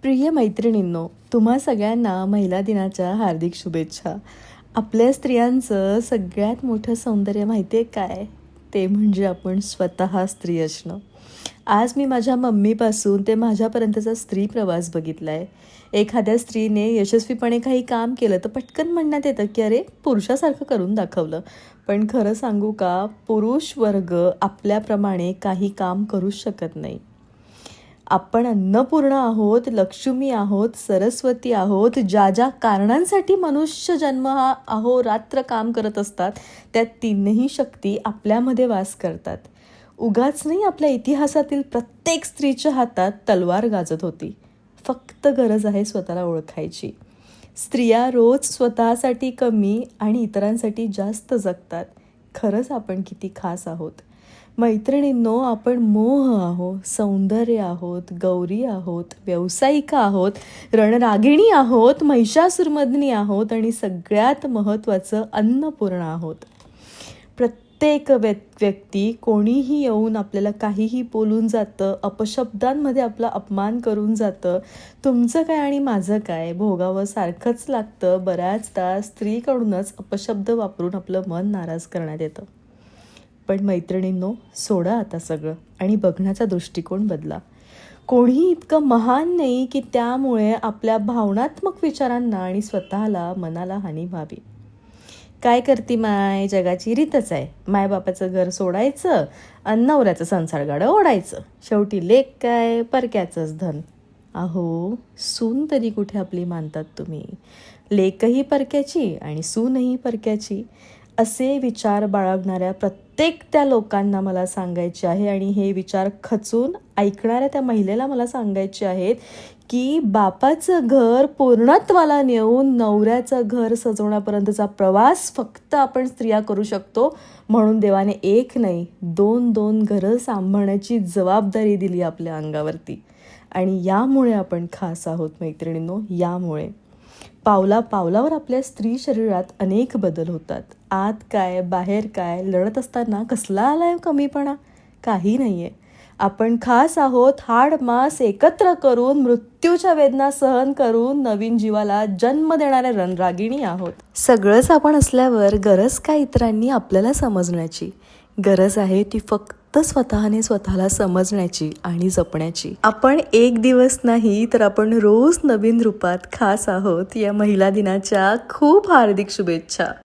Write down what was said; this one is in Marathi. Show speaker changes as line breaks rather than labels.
प्रिय मैत्रिणींनो, तुम्हा सगळ्यांना महिला दिनाच्या हार्दिक शुभेच्छा. आपल्या स्त्रियांचं सगळ्यात मोठं सौंदर्य माहिती आहे काय? ते म्हणजे आपण स्वतः स्त्री असणं. आज मी माझ्या मम्मीपासून ते माझ्यापर्यंतचा स्त्री प्रवास बघितला आहे. एखाद्या स्त्रीने यशस्वीपणे काही काम केलं तर पटकन म्हणण्यात येतं की अरे पुरुषासारखं करून दाखवलं. पण खरं सांगू का, पुरुष वर्ग आपल्याप्रमाणे काही काम करूच शकत नाही. आपण अन्नपूर्णा आहोत, लक्ष्मी आहोत, सरस्वती आहोत. ज्या ज्या कारणांसाठी मनुष्य जन्म हा अहोरात्र काम करत असतात, त्या तीनही शक्ती आपल्यामध्ये वास करतात. उगाच नाही, आपल्या इतिहासातील प्रत्येक स्त्रीच्या हातात तलवार गाजत होती. फक्त गरज आहे स्वतःला ओळखायची. स्त्रिया रोज स्वतःसाठी कमी आणि इतरांसाठी जास्त जगतात. खरंच आपण किती खास आहोत. मैत्रिणींनो, आपण मोह आहोत, सौंदर्य आहोत, गौरी आहोत, व्यावसायिका आहोत, रणरागिणी आहोत, महिषासुरमर्दिनी आहोत आणि सगळ्यात महत्त्वाचं अन्नपूर्णा आहोत. प्रत्येक व्यक्ती कोणीही येऊन आपल्याला काहीही बोलून जातं, अपशब्दांमध्ये आपला अपमान करून जातं. तुमचं काय आणि माझं काय भोगावं सारखंच लागतं. बऱ्याचदा स्त्रीकडूनच अपशब्द वापरून आपलं मन नाराज करण्यात येतं. पण मैत्रिणींनो, सोडा आता सगळं आणि बघण्याचा दृष्टिकोन बदला. कोणीही इतकं महान नाही की त्यामुळे आपल्या भावनात्मक विचारांना आणि स्वतःला मनाला हानी व्हावी. काय करती माय, जगाची रीतच आहे. मायबापाचं घर सोडायचं आणि नवऱ्याचं संसार गाडं ओढायचं. शेवटी लेक काय, परक्याचंच धन. अहो, सून तरी कुठे आपली मानतात तुम्ही? लेकही परक्याची आणि सूनही परक्याची. असे विचार बाळगणाऱ्या प्रत्येक त्या लोकांना मला सांगायचे आहे आणि हे विचार खचून ऐकणाऱ्या त्या महिलेला मला सांगायचे आहेत की बापाचं घर पूर्णत्वाला नेऊन नवऱ्याचं घर सजवण्यापर्यंतचा प्रवास फक्त आपण स्त्रिया करू शकतो. म्हणून देवाने एक नाही, दोन घरं सांभाळण्याची जबाबदारी दिली आपल्या अंगावरती. आणि यामुळे आपण खास आहोत मैत्रिणींनो. यामुळे पावला पावलावर आपल्या स्त्री शरीरात अनेक बदल होतात. आत काय, बाहेर काय, लढत असताना कसला आलाय कमीपणा? काही नाही आहे. आपण खास आहोत. हाड मांस एकत्र करून, मृत्यूच्या वेदना सहन करून नवीन जीवाला जन्म देणाऱ्या रणरागिणी आहोत. सगळंच आपण असल्यावर गरज काय इतरांनी आपल्याला समजण्याची? गरज आहे ती फक्त स्वतःने स्वतःला समजण्याची आणि जपण्याची. आपण एक दिवस नाही तर आपण रोज नवीन रूपात खास आहोत. या महिला दिनाच्या खूप हार्दिक शुभेच्छा.